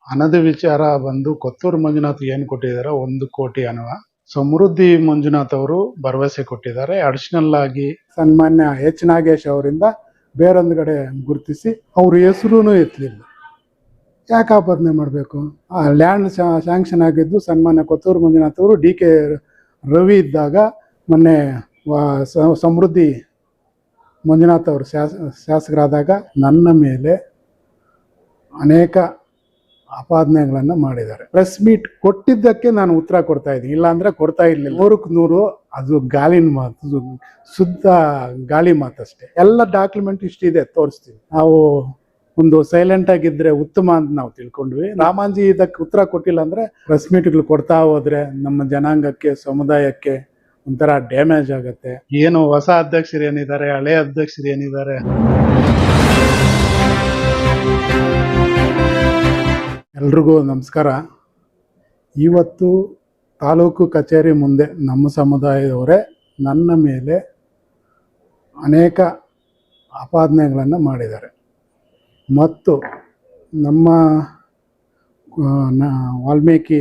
ಹಣದ ವಿಚಾರ ಬಂದು ಕೊತ್ತೂರು ಮಂಜುನಾಥ್ ಏನು ಕೊಟ್ಟಿದ್ದಾರೆ 1 ಕೋಟಿ ಹಣ. ಸಮೃದ್ಧಿ ಮಂಜುನಾಥ್ ಅವರು ಭರವಸೆ ಕೊಟ್ಟಿದ್ದಾರೆ. ಅಡಿಷನಲ್ ಆಗಿ ಸನ್ಮಾನ್ಯ ಎಚ್ ನಾಗೇಶ್ ಅವರಿಂದ ಬೇರೊಂದು ಕಡೆ ಗುರುತಿಸಿ ಅವ್ರ ಹೆಸರು ಎತ್ತಲಿಲ್ಲ. ಯಾಕೆ ಆಪಾದನೆ ಮಾಡಬೇಕು? ಆ ಲ್ಯಾಂಡ್ ಸ್ಯಾಂಕ್ಷನ್ ಆಗಿದ್ದು ಸನ್ಮಾನ್ಯ ಕೊತ್ತೂರು ಮಂಜುನಾಥ್ ಅವರು DK ರವಿ ಇದ್ದಾಗ ಮೊನ್ನೆ ಸಮೃದ್ಧಿ ಮಂಜುನಾಥ್ ಅವರು ಶಾಸಕರಾದಾಗ ನನ್ನ ಮೇಲೆ ಅನೇಕ ಆಪಾದನೆಗಳನ್ನು ಮಾಡಿದ್ದಾರೆ. ಪ್ರೆಸ್ ಮೀಟ್ ಕೊಟ್ಟಿದ್ದಕ್ಕೆ ನಾನು ಉತ್ತರ ಕೊಡ್ತಾ ಇದ್ದೀನಿ, ಇಲ್ಲಾಂದ್ರೆ ಕೊಡ್ತಾ ಇರಲಿಲ್ಲ. 100% ಅದು ಗಾಳಿನ ಮಾತು, ಶುದ್ಧ ಗಾಳಿ ಮಾತಷ್ಟೇ. ಎಲ್ಲ ಡಾಕ್ಯುಮೆಂಟ್ ಇಷ್ಟಿದೆ, ತೋರಿಸ್ತೀವಿ. ನಾವು ಒಂದು ಸೈಲೆಂಟ್ ಆಗಿದ್ರೆ ಉತ್ತಮ ಅಂತ ನಾವು ತಿಳ್ಕೊಂಡ್ವಿ. ರಾಮಾಂಜಿ ಇದಕ್ಕೆ ಉತ್ತರ ಕೊಟ್ಟಿಲ್ಲ ಅಂದ್ರೆ ಪ್ರೆಸ್ ಮೀಟ್ಗಳು ಕೊಡ್ತಾ ಹೋದ್ರೆ ನಮ್ಮ ಜನಾಂಗಕ್ಕೆ, ಸಮುದಾಯಕ್ಕೆ ಒಂಥರ ಡ್ಯಾಮೇಜ್ ಆಗತ್ತೆ. ಏನು ಹೊಸ ಅಧ್ಯಕ್ಷರು ಏನಿದ್ದಾರೆ, ಹಳೆ ಅಧ್ಯಕ್ಷರು ಏನಿದ್ದಾರೆ, ಎಲ್ರಿಗೂ ನಮಸ್ಕಾರ. ಇವತ್ತು ತಾಲೂಕು ಕಚೇರಿ ಮುಂದೆ ನಮ್ಮ ಸಮುದಾಯದವರೇ ನನ್ನ ಮೇಲೆ ಅನೇಕ ಆಪಾದನೆಗಳನ್ನು ಮಾಡಿದ್ದಾರೆ ಮತ್ತು ನಮ್ಮ ವಾಲ್ಮೀಕಿ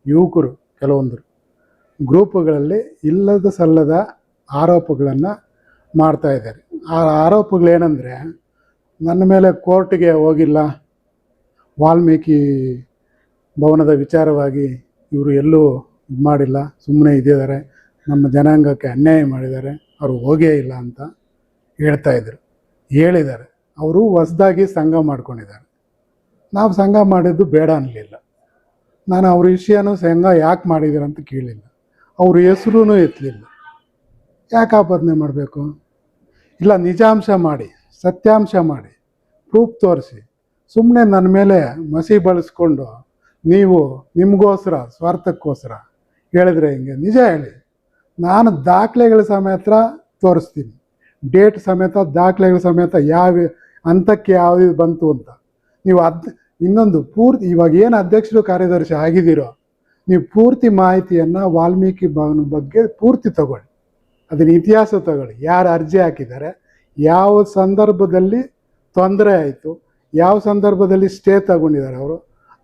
ಯುವಕರು ಕೆಲವೊಂದು ಗ್ರೂಪುಗಳಲ್ಲಿ ಇಲ್ಲದ ಸಲ್ಲದ ಆರೋಪಗಳನ್ನು ಮಾಡ್ತಾ ಇದ್ದಾರೆ. ಆ ಆರೋಪಗಳೇನೆಂದರೆ, ನನ್ನ ಮೇಲೆ ಕೋರ್ಟ್ಗೆ ಹೋಗಿಲ್ಲ, ವಾಲ್ಮೀಕಿ ಭವನದ ವಿಚಾರವಾಗಿ ಇವರು ಎಲ್ಲೂ ಇದು ಮಾಡಿಲ್ಲ, ಸುಮ್ಮನೆ ಇದ್ದಿದ್ದಾರೆ, ನಮ್ಮ ಜನಾಂಗಕ್ಕೆ ಅನ್ಯಾಯ ಮಾಡಿದ್ದಾರೆ, ಅವರು ಹೋಗೇ ಇಲ್ಲ ಅಂತ ಹೇಳಿದ್ದಾರೆ. ಅವರು ಹೊಸದಾಗಿ ಸಂಘ ಮಾಡ್ಕೊಂಡಿದ್ದಾರೆ. ನಾವು ಸಂಘ ಮಾಡಿದ್ದು ಬೇಡ ಅನ್ನಲಿಲ್ಲ. ನಾನು ಅವ್ರ ವಿಷಯನೂ ಸಂಘ ಯಾಕೆ ಮಾಡಿದ್ದೀರ ಅಂತ ಕೇಳಿಲ್ಲ. ಅವ್ರ ಹೆಸರೂ ಎತ್ತಲಿಲ್ಲ. ಯಾಕೆ ಆಪಾದನೆ ಮಾಡಬೇಕು? ಇಲ್ಲ, ನಿಜಾಂಶ ಮಾಡಿ, ಸತ್ಯಾಂಶ ಮಾಡಿ, ಪ್ರೂಫ್ ತೋರಿಸಿ. ಸುಮ್ಮನೆ ನನ್ನ ಮೇಲೆ ಮಸಿ ಬಳಸ್ಕೊಂಡು ನೀವು ನಿಮಗೋಸ್ಕರ, ಸ್ವಾರ್ಥಕ್ಕೋಸ್ಕರ ಹೇಳಿದ್ರೆ ಹಿಂಗೆ. ನಿಜ ಹೇಳಿ, ನಾನು ದಾಖಲೆಗಳ ಸಮೇತ ತೋರಿಸ್ತೀನಿ, ಡೇಟ್ ಸಮೇತ, ದಾಖಲೆಗಳ ಸಮೇತ, ಯಾವ ಹಂತಕ್ಕೆ ಯಾವುದು ಬಂತು ಅಂತ. ನೀವು ಇನ್ನೊಂದು ಪೂರ್ತಿ, ಇವಾಗ ಏನು ಅಧ್ಯಕ್ಷರು ಕಾರ್ಯದರ್ಶಿ ಆಗಿದ್ದೀರೋ, ನೀವು ಪೂರ್ತಿ ಮಾಹಿತಿಯನ್ನು ವಾಲ್ಮೀಕಿ ಭವನ ಬಗ್ಗೆ ಪೂರ್ತಿ ತಗೊಳ್ಳಿ. ಅದನ್ನ ಇತಿಹಾಸ ತಗೊಳ್ಳಿ. ಯಾರು ಅರ್ಜಿ ಹಾಕಿದ್ದಾರೆ, ಯಾವ ಸಂದರ್ಭದಲ್ಲಿ ತೊಂದರೆ ಆಯಿತು, ಯಾವ ಸಂದರ್ಭದಲ್ಲಿ ಸ್ಟೇ ತಗೊಂಡಿದ್ದಾರೆ ಅವರು,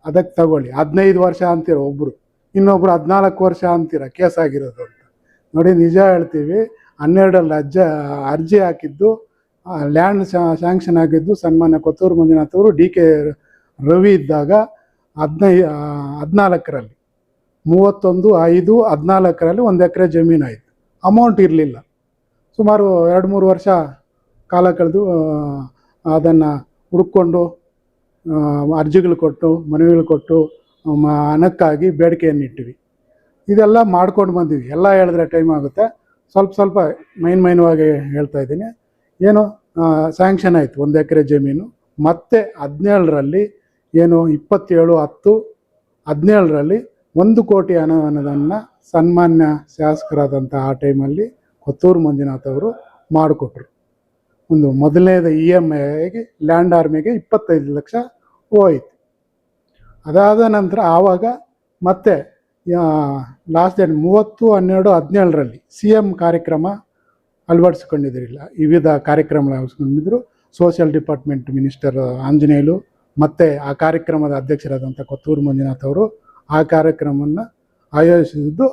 ಅದಕ್ಕೆ ತಗೊಳ್ಳಿ. 15 ವರ್ಷ ಅಂತೀರ ಒಬ್ಬರು, ಇನ್ನೊಬ್ರು 14 ವರ್ಷ ಅಂತೀರ ಕೇಸ್ ಆಗಿರೋದು ಅಂತ. ನೋಡಿ, ನಿಜ ಹೇಳ್ತೀವಿ. 12ರಲ್ಲಿ ಅರ್ಜಿ ಹಾಕಿದ್ದು, ಲ್ಯಾಂಡ್ ಸ್ಯಾಂಕ್ಷನ್ ಆಗಿದ್ದು ಸನ್ಮಾನ್ಯ ಕೊತ್ತೂರು ಮಂಜುನಾಥ್ ಅವರು DK ರವಿ ಇದ್ದಾಗ 14ರಲ್ಲಿ 31/5/14ರಲ್ಲಿ 1 ಎಕರೆ ಜಮೀನು ಆಯಿತು. ಅಮೌಂಟ್ ಇರಲಿಲ್ಲ. ಸುಮಾರು 2-3 ವರ್ಷ ಕಾಲ ಕಳೆದು ಅದನ್ನು ಹುಡುಕೊಂಡು ಅರ್ಜಿಗಳು ಕೊಟ್ಟು, ಮನವಿಗಳು ಕೊಟ್ಟು, ಹಣಕ್ಕಾಗಿ ಬೇಡಿಕೆಯನ್ನು ಇಟ್ಟಿವಿ. ಇದೆಲ್ಲ ಮಾಡ್ಕೊಂಡು ಬಂದೀವಿ. ಎಲ್ಲ ಹೇಳಿದ್ರೆ ಟೈಮ್ ಆಗುತ್ತೆ. ಸ್ವಲ್ಪ ಮೈನವಾಗಿ ಹೇಳ್ತಾ ಇದ್ದೀನಿ. ಏನು ಸ್ಯಾಂಕ್ಷನ್ ಆಯಿತು 1 ಎಕರೆ ಜಮೀನು. ಮತ್ತೆ 17ರಲ್ಲಿ ಏನು 27/10/17ರಲ್ಲಿ 1 ಕೋಟಿ ಹಣವನ್ನು ಸನ್ಮಾನ್ಯ ಶಾಸಕರಾದಂಥ ಆ ಟೈಮಲ್ಲಿ ಕೊತ್ತೂರು ಮಂಜುನಾಥ್ ಅವರು ಮಾಡಿಕೊಟ್ರು. ಒಂದು ಮೊದಲನೇದು EMI ಲ್ಯಾಂಡ್ ಆರ್ಮಿಗೆ 25 ಲಕ್ಷ ಹೋಯಿತು. ಅದಾದ ನಂತರ ಆವಾಗ ಮತ್ತೆ ಲಾಸ್ಟ್ ಡೇಟ್ 30/12/17ರಲ್ಲಿ CM ಕಾರ್ಯಕ್ರಮ ಅಳವಡಿಸ್ಕೊಂಡಿದ್ರಿಲ್ಲ. ವಿವಿಧ ಕಾರ್ಯಕ್ರಮಗಳು ಅಳವಡಿಸ್ಕೊಂಡಿದ್ರು. ಸೋಷಿಯಲ್ ಡಿಪಾರ್ಟ್ಮೆಂಟ್ ಮಿನಿಸ್ಟರ್ ಆಂಜನೇಯಲು ಮತ್ತು ಆ ಕಾರ್ಯಕ್ರಮದ ಅಧ್ಯಕ್ಷರಾದಂಥ ಕೊತ್ತೂರು ಮಂಜುನಾಥ್ ಅವರು ಆ ಕಾರ್ಯಕ್ರಮವನ್ನು ಆಯೋಜಿಸಿದ್ದು.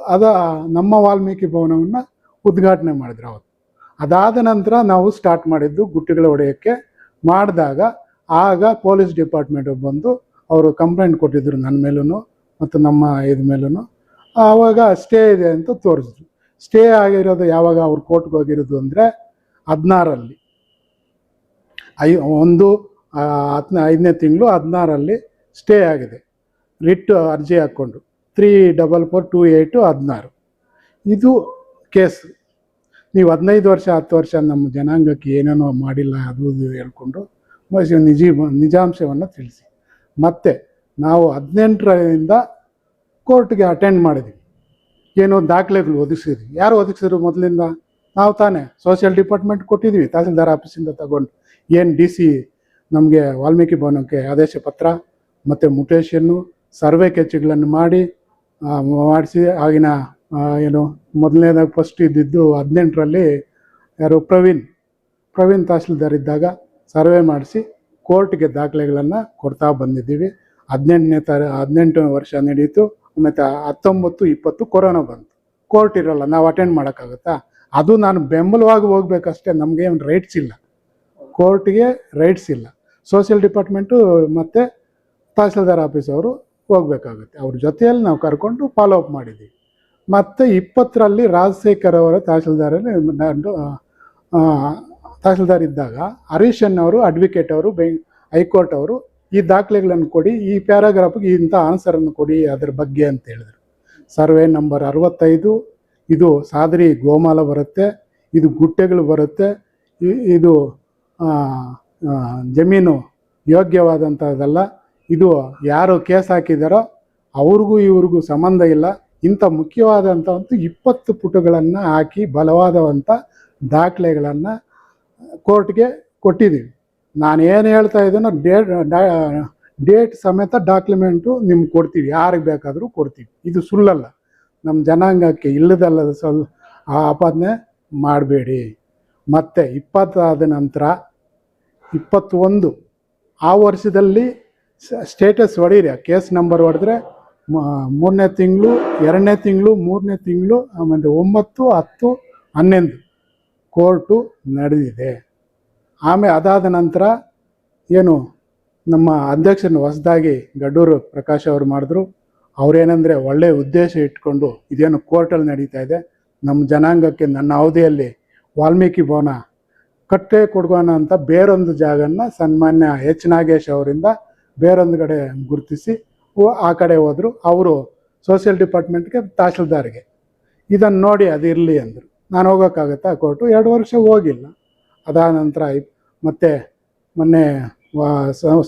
ನಮ್ಮ ವಾಲ್ಮೀಕಿ ಭವನವನ್ನು ಉದ್ಘಾಟನೆ ಮಾಡಿದ್ರು ಅವತ್ತು. ಅದಾದ ನಂತರ ನಾವು ಸ್ಟಾರ್ಟ್ ಮಾಡಿದ್ದು ಗುಟ್ಟಿಗಳ ಹೊಡೆಯೋಕ್ಕೆ ಮಾಡಿದಾಗ, ಆಗ ಪೊಲೀಸ್ ಡಿಪಾರ್ಟ್ಮೆಂಟ್ ಬಂದು ಅವರು ಕಂಪ್ಲೇಂಟ್ ಕೊಟ್ಟಿದ್ರು ನನ್ನ ಮೇಲೂ ಮತ್ತು ನಮ್ಮ ಮೇಲೂ. ಆವಾಗ ಸ್ಟೇ ಇದೆ ಅಂತ ತೋರಿಸಿದ್ರು. ಸ್ಟೇ ಆಗಿರೋದು ಯಾವಾಗ ಅವ್ರು ಕೋರ್ಟ್ಗೆ ಹೋಗಿರೋದು ಅಂದರೆ 16ರಲ್ಲಿ 5ನೇ ತಿಂಗಳು 16ರಲ್ಲಿ ಸ್ಟೇ ಆಗಿದೆ. ರಿಟ್ ಅರ್ಜಿ ಹಾಕ್ಕೊಂಡು 34428/16 ಇದು ಕೇಸ್. ನೀವು 15 ವರ್ಷ 10 ವರ್ಷ ನಮ್ಮ ಜನಾಂಗಕ್ಕೆ ಏನೇನೋ ಮಾಡಿಲ್ಲ ಅದು ಹೇಳ್ಕೊಂಡು ನಿಜಾಂಶವನ್ನು ತಿಳಿಸಿ. ಮತ್ತು ನಾವು 18ರಿಂದ ಕೋರ್ಟ್ಗೆ ಅಟೆಂಡ್ ಮಾಡಿದ್ವಿ. ಏನೋ ದಾಖಲೆಗಳು ಒದಗಿಸಿದ್ವಿ. ಯಾರು ಒದಗಿಸಿದ್ರು? ಮೊದಲಿಂದ ನಾವು ತಾನೇ. ಸೋಷಿಯಲ್ ಡಿಪಾರ್ಟ್ಮೆಂಟ್ ಕೊಟ್ಟಿದ್ವಿ, ತಹಸೀಲ್ದಾರ್ ಆಫೀಸಿಂದ ತಗೊಂಡು. ಏನು DC ನಮಗೆ ವಾಲ್ಮೀಕಿ ಭವನಕ್ಕೆ ಆದೇಶ ಪತ್ರ ಮತ್ತು ಮುಟೇಶನ್ನು, ಸರ್ವೆ ಕೆಚ್ಚುಗಳನ್ನು ಮಾಡಿಸಿ ಆಗಿನ ಏನು ಮೊದಲನೇದಾಗಿ ಫಸ್ಟ್ ಇದ್ದಿದ್ದು 18ರಲ್ಲಿ ಯಾರು ಪ್ರವೀಣ್ ತಹಸೀಲ್ದಾರ್ ಇದ್ದಾಗ ಸರ್ವೆ ಮಾಡಿಸಿ ಕೋರ್ಟ್ಗೆ ದಾಖಲೆಗಳನ್ನು ಕೊಡ್ತಾ ಬಂದಿದ್ದೀವಿ. 18 ವರ್ಷ ನಡೀತು. ಮತ್ತು 19, 20 ಕೊರೋನಾ ಬಂತು. ಕೋರ್ಟ್ ಇರೋಲ್ಲ, ನಾವು ಅಟೆಂಡ್ ಮಾಡೋಕ್ಕಾಗುತ್ತಾ? ಅದು ನಾನು ಬೆಂಬಲವಾಗಿ ಹೋಗ್ಬೇಕಷ್ಟೇ, ನಮಗೇನು ರೈಟ್ಸ್ ಇಲ್ಲ, ಕೋರ್ಟ್ಗೆ ರೈಟ್ಸ್ ಇಲ್ಲ. ಸೋಷಿಯಲ್ ಡಿಪಾರ್ಟ್ಮೆಂಟು ಮತ್ತು ತಹಸೀಲ್ದಾರ್ ಆಫೀಸ್ ಅವರು ಹೋಗ್ಬೇಕಾಗುತ್ತೆ. ಅವ್ರ ಜೊತೆಯಲ್ಲಿ ನಾವು ಕರ್ಕೊಂಡು ಫಾಲೋ ಅಪ್ ಮಾಡಿದ್ದೀವಿ. ಮತ್ತು 20ರಲ್ಲಿ ರಾಜಶೇಖರ್ ಅವರ ತಹಸೀಲ್ದಾರ್ ಇದ್ದಾಗ ಹರೀಶನ್ ಅವರು, ಅಡ್ವೊಕೇಟ್ ಅವರು, ಹೈಕೋರ್ಟ್ ಅವರು ಈ ದಾಖಲೆಗಳನ್ನು ಕೊಡಿ, ಈ ಪ್ಯಾರಾಗ್ರಾಫ್ಗೆ ಇಂಥ ಆನ್ಸರನ್ನು ಕೊಡಿ ಅದ್ರ ಬಗ್ಗೆ ಅಂತ ಹೇಳಿದ್ರು. ಸರ್ವೆ ನಂಬರ್ 65, ಇದು ಸಾದರಿ ಗೋಮಾಲ ಬರುತ್ತೆ, ಇದು ಗುಟ್ಟೆಗಳು ಬರುತ್ತೆ, ಇದು ಜಮೀನು ಯೋಗ್ಯವಾದಂಥದ್ದಲ್ಲ, ಇದು ಯಾರು ಕೇಸ್ ಹಾಕಿದಾರೋ ಅವ್ರಿಗೂ ಇವ್ರಿಗೂ ಸಂಬಂಧ ಇಲ್ಲ. ಇಂಥ ಮುಖ್ಯವಾದಂಥ 20 ಪುಟಗಳನ್ನು ಹಾಕಿ ಬಲವಾದಂಥ ದಾಖಲೆಗಳನ್ನು ಕೋರ್ಟ್ಗೆ ಕೊಟ್ಟಿದ್ದೀವಿ. ನಾನು ಏನು ಹೇಳ್ತಾ ಇದ್ದೀನೋ ಡೇಟ್ ಸಮೇತ ಡಾಕ್ಯುಮೆಂಟು ನಿಮ್ಗೆ ಕೊಡ್ತೀವಿ, ಯಾರಿಗೆ ಬೇಕಾದರೂ ಕೊಡ್ತೀವಿ. ಇದು ಸುಳ್ಳಲ್ಲ. ನಮ್ಮ ಜನಾಂಗಕ್ಕೆ ಇಲ್ಲದಲ್ಲದ ಆಪಾದನೆ ಮಾಡಬೇಡಿ. ಮತ್ತು 20 ಆದ ನಂತರ 21 ಆ ವರ್ಷದಲ್ಲಿ ಸ್ಟೇಟಸ್ ಹೊಡೀರಿ. ಕೇಸ್ ನಂಬರ್ ಹೊಡೆದ್ರೆ 3ನೇ ತಿಂಗಳು, 2ನೇ ತಿಂಗಳು, 3ನೇ ತಿಂಗಳು, ಆಮೇಲೆ 9, 10, 11 ಕೋರ್ಟು ನಡೆದಿದೆ. ಆಮೇಲೆ ಅದಾದ ನಂತರ ಏನು ನಮ್ಮ ಅಧ್ಯಕ್ಷರನ್ನು ಹೊಸದಾಗಿ ಗಡ್ಡೂರು ಪ್ರಕಾಶ್ ಅವರು ಮಾಡಿದ್ರು. ಅವರೇನೆಂದರೆ ಒಳ್ಳೆಯ ಉದ್ದೇಶ ಇಟ್ಕೊಂಡು ಇದೇನು ಕೋರ್ಟಲ್ಲಿ ನಡೀತಾ ಇದೆ, ನಮ್ಮ ಜನಾಂಗಕ್ಕೆ ನನ್ನ ಅವಧಿಯಲ್ಲಿ ವಾಲ್ಮೀಕಿ ಭವನ ಕಟ್ಟೆ ಕೊಡ್ಗೋಣ ಅಂತ ಬೇರೊಂದು ಜಾಗನ ಸನ್ಮಾನ್ಯ ಎಚ್ ನಾಗೇಶ್ ಅವರಿಂದ ಬೇರೊಂದು ಕಡೆ ಗುರುತಿಸಿ ಆ ಕಡೆ ಹೋದರು. ಅವರು ಸೋಷಿಯಲ್ ಡಿಪಾರ್ಟ್ಮೆಂಟ್ಗೆ, ತಹಸೀಲ್ದಾರ್ಗೆ ಇದನ್ನು ನೋಡಿ ಅದಿರಲಿ ಅಂದರು. ನಾನು ಹೋಗೋಕ್ಕಾಗತ್ತಾ ಕೋರ್ಟು? 2 ವರ್ಷ ಹೋಗಿಲ್ಲ. ಅದಾದ ನಂತರ ಮತ್ತೆ ಮೊನ್ನೆ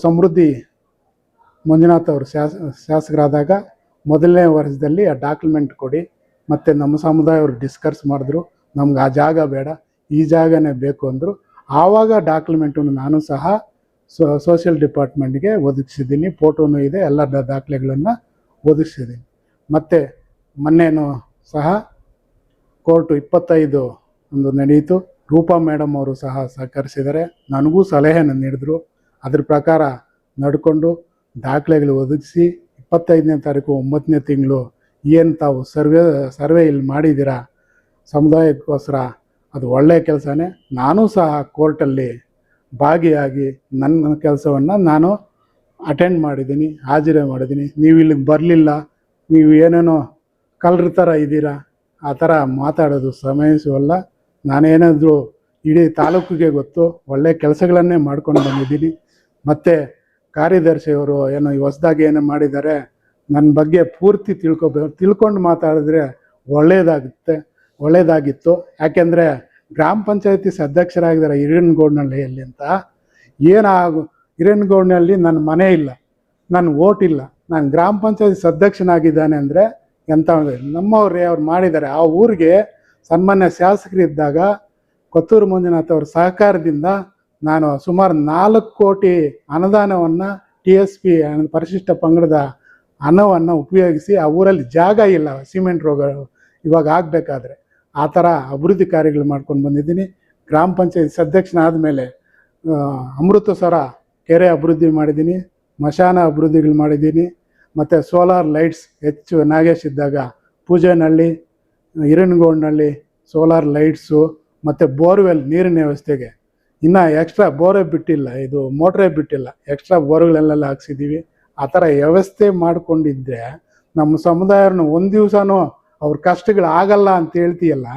ಸಮೃದ್ಧಿ ಮಂಜುನಾಥ್ ಅವರು ಶಾಸಕರಾದಾಗ ಮೊದಲನೇ ವರ್ಷದಲ್ಲಿ ಆ ಡಾಕ್ಯುಮೆಂಟ್ ಕೊಡಿ, ಮತ್ತು ನಮ್ಮ ಸಮುದಾಯವರು ಡಿಸ್ಕಸ್ ಮಾಡಿದ್ರು. ನಮ್ಗೆ ಆ ಜಾಗ ಬೇಡ, ಈ ಜಾಗನೇ ಬೇಕು ಅಂದರು. ಆವಾಗ ಡಾಕ್ಯುಮೆಂಟನ್ನು ನಾನು ಸಹ ಸೋಷಿಯಲ್ ಡಿಪಾರ್ಟ್ಮೆಂಟ್ಗೆ ಒದಗಿಸಿದ್ದೀನಿ. ಫೋಟೋನೂ ಇದೆ, ಎಲ್ಲ ದಾಖಲೆಗಳನ್ನು ಒದಗಿಸಿದ್ದೀನಿ. ಮತ್ತು ಮೊನ್ನೆನೂ ಸಹ ಕೋರ್ಟು 25 ಒಂದು ನಡೆಯಿತು. ರೂಪಾ ಮೇಡಮ್ ಅವರು ಸಹ ಸಹಕರಿಸಿದ್ದಾರೆ, ನನಗೂ ಸಲಹೆಯನ್ನು ನೀಡಿದ್ರು. ಅದ್ರ ಪ್ರಕಾರ ನಡ್ಕೊಂಡು ದಾಖಲೆಗಳು ಒದಗಿಸಿ 25ನೇ ತಾರೀಕು 9ನೇ ತಿಂಗಳು ಏನು ತಾವು ಸರ್ವೆ ಇಲ್ಲಿ ಮಾಡಿದ್ದೀರಾ ಸಮುದಾಯಕ್ಕೋಸ್ಕರ, ಅದು ಒಳ್ಳೆಯ ಕೆಲಸನೇ. ನಾನೂ ಸಹ ಕೋರ್ಟಲ್ಲಿ ಭಾಗಿಯಾಗಿ ನನ್ನ ಕೆಲಸವನ್ನು ನಾನು ಅಟೆಂಡ್ ಮಾಡಿದ್ದೀನಿ, ಹಾಜರಿ ಮಾಡಿದ್ದೀನಿ. ನೀವು ಇಲ್ಲಿಗೆ ಬರಲಿಲ್ಲ, ನೀವು ಏನೇನೋ ಕಳ್ಳರ ಥರ ಇದ್ದೀರಾ, ಆ ಥರ ಮಾತಾಡೋದು ಸಮಯಿಸುವಲ್ಲ. ನಾನೇನಾದರೂ ಇಡೀ ತಾಲೂಕಿಗೆ ಗೊತ್ತು, ಒಳ್ಳೆಯ ಕೆಲಸಗಳನ್ನೇ ಮಾಡ್ಕೊಂಡು ಬಂದಿದ್ದೀನಿ. ಮತ್ತು ಕಾರ್ಯದರ್ಶಿಯವರು ಏನೋ ಹೊಸದಾಗಿ ಏನೋ ಮಾಡಿದ್ದಾರೆ, ನನ್ನ ಬಗ್ಗೆ ಪೂರ್ತಿ ತಿಳ್ಕೊಂಡು ಮಾತಾಡಿದ್ರೆ ಒಳ್ಳೆಯದಾಗಿತ್ತು. ಯಾಕೆಂದರೆ ಗ್ರಾಮ ಪಂಚಾಯತಿ ಅಧ್ಯಕ್ಷರಾಗಿದ್ದಾರೆ ಹಿರೇನಗೌಡನಹಳ್ಳಿಯಲ್ಲಿ ಅಂತ. ಹಿರೇನಗೌಡನಹಳ್ಳಿ ನನ್ನ ಮನೆ ಇಲ್ಲ, ನನ್ನ ಓಟ್ ಇಲ್ಲ, ನಾನು ಗ್ರಾಮ ಪಂಚಾಯತಿ ಅಧ್ಯಕ್ಷನಾಗಿದ್ದಾನೆ ಅಂದರೆ ಎಂಥ ನಮ್ಮವ್ರೇ ಅವ್ರು ಮಾಡಿದ್ದಾರೆ. ಆ ಊರಿಗೆ ಸನ್ಮಾನ್ಯ ಶಾಸಕರಿದ್ದಾಗ ಕೊತ್ತೂರು ಮಂಜುನಾಥ್ ಅವ್ರ ಸಹಕಾರದಿಂದ ನಾನು ಸುಮಾರು 4 ಕೋಟಿ ಅನುದಾನವನ್ನು TSP ಪರಿಶಿಷ್ಟ ಪಂಗಡದ ಹಣವನ್ನು ಉಪಯೋಗಿಸಿ ಆ ಊರಲ್ಲಿ ಜಾಗ ಇಲ್ಲ, ಸಿಮೆಂಟ್ ರೋಗ ಇವಾಗ ಆಗಬೇಕಾದ್ರೆ ಆ ಥರ ಅಭಿವೃದ್ಧಿ ಕಾರ್ಯಗಳು ಮಾಡ್ಕೊಂಡು ಬಂದಿದ್ದೀನಿ. ಗ್ರಾಮ ಪಂಚಾಯತ್ ಅಧ್ಯಕ್ಷನಾದ ಮೇಲೆ ಅಮೃತಸರ ಕೆರೆ ಅಭಿವೃದ್ಧಿ ಮಾಡಿದ್ದೀನಿ, ಮಶಾನ ಅಭಿವೃದ್ಧಿಗಳು ಮಾಡಿದ್ದೀನಿ. ಮತ್ತು ಸೋಲಾರ್ ಲೈಟ್ಸ್ ಹೆಚ್ಚು ನಾಗೇಶ್ ಇದ್ದಾಗ ಪೂಜೆನಹಳ್ಳಿ, ಹಿರೇನಗೌಡನಹಳ್ಳಿ ಸೋಲಾರ್ ಲೈಟ್ಸು, ಮತ್ತು ಬೋರ್ವೆಲ್ ನೀರಿನ ವ್ಯವಸ್ಥೆಗೆ ಇನ್ನೂ ಎಕ್ಸ್ಟ್ರಾ ಬೋರೇ ಬಿಟ್ಟಿಲ್ಲ, ಇದು ಮೋಟ್ರೇ ಬಿಟ್ಟಿಲ್ಲ, ಎಕ್ಸ್ಟ್ರಾ ಬೋರ್ಗಳೆಲ್ಲ ಹಾಕ್ಸಿದ್ದೀವಿ. ಆ ಥರ ವ್ಯವಸ್ಥೆ ಮಾಡಿಕೊಂಡಿದ್ದರೆ ನಮ್ಮ ಸಮುದಾಯವನ್ನು ಒಂದು ದಿವಸನೂ ಅವ್ರ ಕಷ್ಟಗಳು ಆಗಲ್ಲ ಅಂತ ಹೇಳ್ತೀಯಲ್ಲ,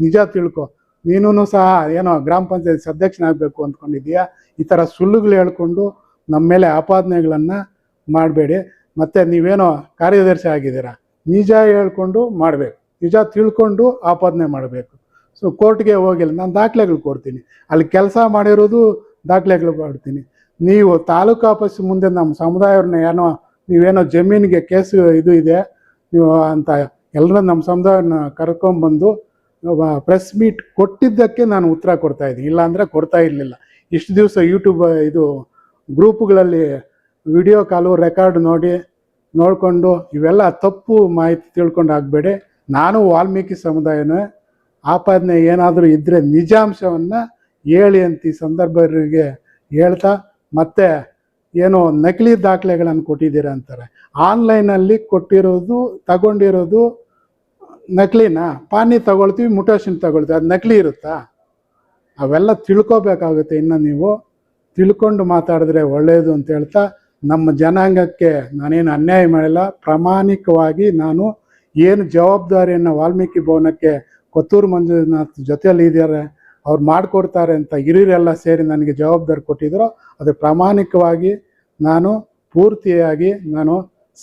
ನಿಜ ತಿಳ್ಕೊ. ನೀನು ಸಹ ಏನೋ ಗ್ರಾಮ ಪಂಚಾಯತ್ ಅಧ್ಯಕ್ಷನಾಗಬೇಕು ಅಂದ್ಕೊಂಡಿದ್ದೀಯಾ. ಈ ಥರ ಸುಳ್ಳುಗಳು ಹೇಳ್ಕೊಂಡು ನಮ್ಮ ಮೇಲೆ ಆಪಾದನೆಗಳನ್ನು ಮಾಡಬೇಡಿ. ಮತ್ತು ನೀವೇನೋ ಕಾರ್ಯದರ್ಶಿ ಆಗಿದ್ದೀರಾ, ನಿಜ ಹೇಳ್ಕೊಂಡು ಮಾಡಬೇಕು, ನಿಜ ತಿಳ್ಕೊಂಡು ಆಪಾದನೆ ಮಾಡಬೇಕು. ಸೊ ಕೋರ್ಟ್ಗೆ ಹೋಗಿಲ್ಲ, ನಾನು ದಾಖಲೆಗಳು ಕೊಡ್ತೀನಿ, ಅಲ್ಲಿ ಕೆಲಸ ಮಾಡಿರೋದು ದಾಖಲೆಗಳು ಕೊಡ್ತೀನಿ. ನೀವು ತಾಲೂಕು ಆಫೀಸ್ ಮುಂದೆ ನಮ್ಮ ಸಮುದಾಯವ್ರನ್ನ ನೀವೇನೋ ಜಮೀನಿಗೆ ಕೇಸು ಇದು ಇದೆ ನೀವು ಅಂತ ಎಲ್ಲರೂ ನಮ್ಮ ಸಮುದಾಯನ ಕರ್ಕೊಂಬಂದು ಪ್ರೆಸ್ ಮೀಟ್ ಕೊಟ್ಟಿದ್ದಕ್ಕೆ ನಾನು ಉತ್ತರ ಕೊಡ್ತಾಯಿದ್ದೀನಿ, ಇಲ್ಲಾಂದರೆ ಕೊಡ್ತಾ ಇರಲಿಲ್ಲ. ಇಷ್ಟು ದಿವಸ ಯೂಟ್ಯೂಬ್ ಇದು ಗ್ರೂಪ್ಗಳಲ್ಲಿ ವಿಡಿಯೋ ಕಾಲು ರೆಕಾರ್ಡ್ ನೋಡಿಕೊಂಡು ಇವೆಲ್ಲ ತಪ್ಪು ಮಾಹಿತಿ ತಿಳ್ಕೊಂಡು ಆಗಬೇಡಿ. ನಾನು ವಾಲ್ಮೀಕಿ ಸಮುದಾಯನೇ, ಆಪಾದನೆ ಏನಾದರೂ ಇದ್ದರೆ ನಿಜಾಂಶವನ್ನು ಹೇಳಿ ಅಂತ ಈ ಸಂದರ್ಭರಿಗೆ ಹೇಳ್ತಾ, ಮತ್ತು ಏನೋ ನಕಲಿ ದಾಖಲೆಗಳನ್ನು ಕೊಟ್ಟಿದ್ದೀರಾ ಅಂತಾರೆ. ಆನ್ಲೈನಲ್ಲಿ ಕೊಟ್ಟಿರೋದು ತಗೊಂಡಿರೋದು ನಕಲಿನ, ಪಾನಿ ತಗೊಳ್ತೀವಿ, ಮುಟೇಶನ್ ತಗೊಳ್ತೀವಿ, ಅದು ನಕಲಿ ಇರುತ್ತಾ? ಅವೆಲ್ಲ ತಿಳ್ಕೊಬೇಕಾಗುತ್ತೆ. ಇನ್ನು ನೀವು ತಿಳ್ಕೊಂಡು ಮಾತಾಡಿದ್ರೆ ಒಳ್ಳೆಯದು ಅಂತ ಹೇಳ್ತಾ, ನಮ್ಮ ಜನಾಂಗಕ್ಕೆ ನಾನೇನು ಅನ್ಯಾಯ ಮಾಡಿಲ್ಲ. ಪ್ರಾಮಾಣಿಕವಾಗಿ ನಾನು ಏನು ಜವಾಬ್ದಾರಿಯನ್ನು ವಾಲ್ಮೀಕಿ ಭವನಕ್ಕೆ ಕೊತ್ತೂರು ಮಂಜುನಾಥ್ ಜೊತೆಯಲ್ಲಿ ಇದ್ದಾರೆ, ಅವ್ರು ಮಾಡಿಕೊಡ್ತಾರೆ ಅಂತ ಹಿರಿಯರೆಲ್ಲ ಸೇರಿ ನನಗೆ ಜವಾಬ್ದಾರಿ ಕೊಟ್ಟಿದ್ರು. ಅದು ಪ್ರಾಮಾಣಿಕವಾಗಿ ನಾನು ಪೂರ್ತಿಯಾಗಿ ನಾನು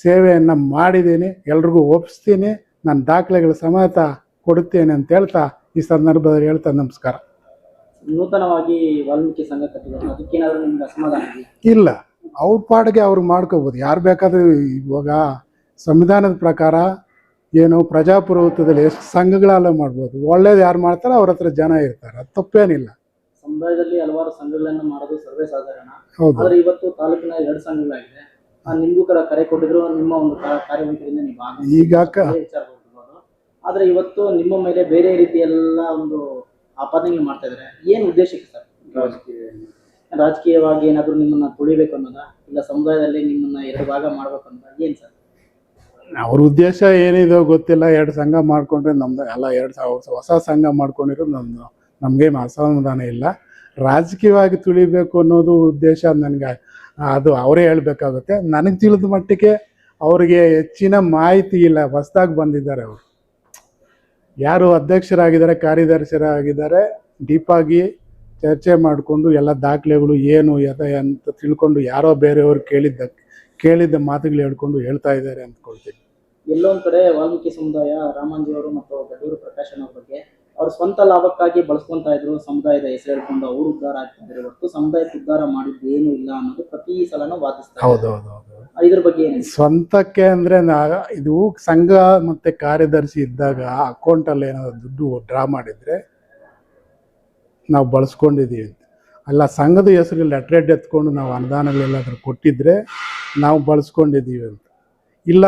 ಸೇವೆಯನ್ನು ಮಾಡಿದ್ದೀನಿ, ಎಲ್ರಿಗೂ ಒಪ್ಪಿಸ್ತೀನಿ, ನಾನು ದಾಖಲೆಗಳ ಸಮೇತ ಕೊಡುತ್ತೇನೆ ಅಂತ ಹೇಳ್ತಾ ಈ ಸಂದರ್ಭದಲ್ಲಿ ಹೇಳ್ತಾ ನಮಸ್ಕಾರ. ನೂತನವಾಗಿ ವಾಲ್ಮೀಕಿ ಸಂಘ ಕಟ್ಟಿದ್ರು, ಅದಕ್ಕೇನಾದರೂ ನಿಮ್ಗೆ ಅಸಮಾಧಾನ ಇಲ್ಲ? ಅವ್ರ ಪಾಡಿಗೆ ಅವ್ರು ಮಾಡ್ಕೋಬೋದು, ಯಾರು ಬೇಕಾದರೂ. ಇವಾಗ ಸಂವಿಧಾನದ ಪ್ರಕಾರ ಏನು ಪ್ರಜಾಪ್ರಭುತ್ವದಲ್ಲಿ ಎಷ್ಟು ಸಂಘಗಳೆಲ್ಲ ಮಾಡ್ಬೋದು. ಒಳ್ಳೇದು ಯಾರು ಮಾಡ್ತಾರೋ ಅವ್ರ ಹತ್ರ ಜನ ಇರ್ತಾರೆ, ಅದು ತಪ್ಪೇನಿಲ್ಲ. ಸಮುದಾಯದಲ್ಲಿ ಹಲವಾರು ಸಂಘಗಳನ್ನು ಮಾಡೋದು ಸರ್ವೇ ಸಾಧಾರಣ. ಹೌದು. ಆದರೆ ಇವತ್ತು ತಾಲೂಕಿನ 2 ಸಂಘಗಳಾಗಿದೆ. ನಿಮಗೂ ಕರೆ ಕೊಟ್ಟಿದ್ರು, ನಿಮ್ಮ ಒಂದು ಕಾರ್ಯವೈಖರಿಯಿಂದ ನೀವು ಈಗ ವಿಚಾರ ಕೊಟ್ಟಿರ್ಬೋದು. ಆದರೆ ಇವತ್ತು ನಿಮ್ಮ ಮೇಲೆ ಬೇರೆ ರೀತಿಯೆಲ್ಲ ಒಂದು ಆಪಾದನೆ ಮಾಡ್ತಾ ಇದ್ದಾರೆ. ಏನು ಉದ್ದೇಶಕ್ಕೆ ಸರ್? ರಾಜಕೀಯವಾಗಿ ಏನಾದರೂ ನಿಮ್ಮನ್ನ ತುಳಿಬೇಕು ಅನ್ನೋದಾ, ಇಲ್ಲ ಸಮುದಾಯದಲ್ಲಿ ನಿಮ್ಮನ್ನ 2 ಭಾಗ ಮಾಡ್ಬೇಕು ಅನ್ನೋದಾ, ಏನು ಸರ್? ಅವ್ರ ಉದ್ದೇಶ ಏನಿದೆ ಗೊತ್ತಿಲ್ಲ. 2 ಸಂಘ ಮಾಡ್ಕೊಂಡ್ರೆ ನಮ್ದು ಎಲ್ಲ 2 ಹೊಸ ಸಂಘ ಮಾಡ್ಕೊಂಡಿರೋ ನಮಗೇನು ಅಸಮಾಧಾನ ಇಲ್ಲ. ರಾಜಕೀಯವಾಗಿ ತುಳಿಬೇಕು ಅನ್ನೋದು ಉದ್ದೇಶ ನನಗೆ ಅದು ಅವರೇ ಹೇಳಬೇಕಾಗುತ್ತೆ. ನನಗೆ ತಿಳಿದ ಮಟ್ಟಿಗೆ ಅವರಿಗೆ ಹೆಚ್ಚಿನ ಮಾಹಿತಿ ಇಲ್ಲ. ಹೊಸದಾಗಿ ಬಂದಿದ್ದಾರೆ ಅವರು. ಯಾರು ಅಧ್ಯಕ್ಷರಾಗಿದ್ದಾರೆ, ಕಾರ್ಯದರ್ಶಿಯಾಗಿದ್ದಾರೆ, ಡೀಪಾಗಿ ಚರ್ಚೆ ಮಾಡಿಕೊಂಡು ಎಲ್ಲ ದಾಖಲೆಗಳು ಏನು ಅಂತ ತಿಳ್ಕೊಂಡು ಯಾರೋ ಬೇರೆಯವರು ಕೇಳಿದ್ದ ಮಾತುಗಳು ಹೇಳ್ಕೊಂಡು ಹೇಳ್ತಾ ಇದ್ದಾರೆ ಅಂದ್ಕೊಳ್ತೀನಿ. ಎಲ್ಲೊಂದು ಕಡೆ ವಾಲ್ಮೀಕಿ ಸಮುದಾಯ ರಾಮಾಂಜಿ ಅವರು ಮತ್ತು ಗಡೂರು ಪ್ರಕಾಶನ್ ಅವ್ರ ಬಗ್ಗೆ ಅವ್ರ ಸ್ವಂತ ಲಾಭಕ್ಕಾಗಿ ಬಳಸ್ಕೊಂತ ಇದ್ರು. ಸಮುದಾಯದ ಹೆಸರು ಹೇಳ್ಕೊಂಡು ಅವರು ಉದ್ಧಾರ ಆಗ್ತಿದ್ದಾರೆ ಹೊರತು ಸಮುದಾಯಕ್ಕೆ ಉದ್ಧಾರ ಮಾಡಿದ್ದು ಏನು ಇಲ್ಲ ಅನ್ನೋದು ಪ್ರತಿ ಸಲನೂ ವಾದಿಸ್ತಾರೆ. ಹೌದೌದು. ಇದ್ರ ಬಗ್ಗೆ ಏನು ಸ್ವಂತಕ್ಕೆ ಅಂದ್ರೆ ಇದು ಸಂಘ ಮತ್ತೆ ಕಾರ್ಯದರ್ಶಿ ಇದ್ದಾಗ ಅಕೌಂಟಲ್ಲಿ ಏನಾದ್ರು ದುಡ್ಡು ಡ್ರಾ ಮಾಡಿದ್ರೆ ನಾವು ಬಳಸ್ಕೊಂಡಿದ್ದೀವಿ ಅಂತ ಅಲ್ಲ. ಸಂಘದ ಹೆಸರು ಲೆಟ್ರೇಟ್ ಎತ್ಕೊಂಡು ನಾವು ಅನುದಾನಗಳೆಲ್ಲಾದ್ರೂ ಕೊಟ್ಟಿದ್ರೆ ನಾವು ಬಳಸ್ಕೊಂಡಿದ್ದೀವಿ ಅಂತ ಇಲ್ಲ.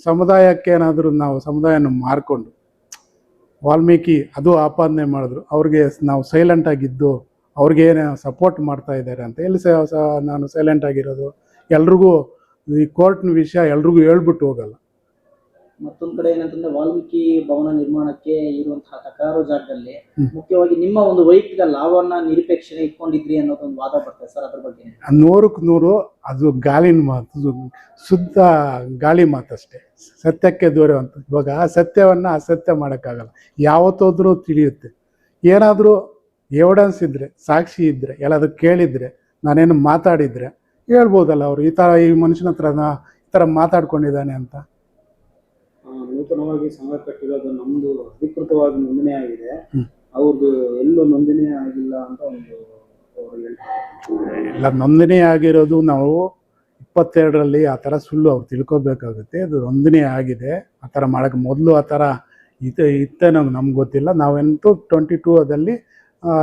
ಸಮುದಾಯಕ್ಕೆ ಏನಾದರೂ ನಾವು ಸಮುದಾಯನ ಮಾರ್ಕೊಂಡು ವಾಲ್ಮೀಕಿ ಅದು ಆಪಾದನೆ ಮಾಡಿದ್ರು, ಅವ್ರಿಗೆ ನಾವು ಸೈಲೆಂಟಾಗಿದ್ದು ಅವ್ರಿಗೇನು ಸಪೋರ್ಟ್ ಮಾಡ್ತಾ ಇದ್ದಾರೆ ಅಂತ. ಎಲ್ಲಿ ನಾನು ಸೈಲೆಂಟ್ ಆಗಿರೋದು? ಎಲ್ರಿಗೂ ಈ ಕೋರ್ಟ್ನ ವಿಷಯ ಎಲ್ರಿಗೂ ಹೇಳ್ಬಿಟ್ಟು ಹೋಗಲ್ಲ. ಮತ್ತೊಂದು ಕಡೆ ಏನಂತಂದ್ರೆ ವಾಲ್ಮೀಕಿ ಭವನ ನಿರ್ಮಾಣಕ್ಕೆ ಇರುವಂತಹ ತಕರಾರು ಜಾಗದಲ್ಲಿ ಮುಖ್ಯವಾಗಿ ನಿಮ್ಮ ಒಂದು ವೈಯಕ್ತಿಕ ಲಾಭವನ್ನ ನಿರಪೇಕ್ಷಣೆ ಇಟ್ಕೊಂಡಿದ್ರಿ ಅನ್ನೋದೊಂದು ವಾದ ಬರ್ತದೆ ಸರ್. ಅದ್ರ ಬಗ್ಗೆ 100ಕ್ಕೆ 100 ಅದು ಗಾಳಿನ ಮಾತು, ಶುದ್ಧ ಗಾಳಿ ಮಾತಷ್ಟೇ. ಸತ್ಯಕ್ಕೆ ದೂರ ಅಂತ. ಇವಾಗ ಸತ್ಯವನ್ನು ಅಸತ್ಯ ಮಾಡೋಕ್ಕಾಗಲ್ಲ. ಯಾವತ್ತೋದ್ರೂ ತಿಳಿಯುತ್ತೆ. ಏನಾದರೂ ಎವಿಡೆನ್ಸ್ ಇದ್ದರೆ, ಸಾಕ್ಷಿ ಇದ್ದರೆ, ಎಲ್ಲಾದರೂ ಕೇಳಿದರೆ, ನಾನೇನು ಮಾತಾಡಿದರೆ ಹೇಳ್ಬೋದಲ್ಲ ಅವರು ಈ ಮನುಷ್ಯನ ಹತ್ರ ಈ ಥರ ಮಾತಾಡ್ಕೊಂಡಿದ್ದಾನೆ ಅಂತ. ನೂತನವಾಗಿ ಸಂಘ ಕಟ್ಟಿರೋದು ನಮ್ದು ಅಧಿಕೃತವಾಗಿ ನೋಂದಣಿ ಆಗಿದೆ, ಅವ್ರದ್ದು ಎಲ್ಲೂ ನೋಂದಣಿ ಆಗಿಲ್ಲ ಅಂತ ಒಂದು ಎಲ್ಲ ನೋಂದಣಿ ಆಗಿರೋದು ನಾವು 22ರಲ್ಲಿ ಆ ಥರ ಸುಳ್ಳು ಅವ್ರು ತಿಳ್ಕೊಬೇಕಾಗುತ್ತೆ. ಅದು ನೋಂದಣಿ ಆಗಿದೆ. ಆ ಥರ ಮಾಡೋಕ್ಕೆ ಮೊದಲು ಆ ಥರ ಇತ್ತೇನೋ ನಮ್ಗೆ ಗೊತ್ತಿಲ್ಲ. ನಾವಂತೂ 22ದಲ್ಲಿ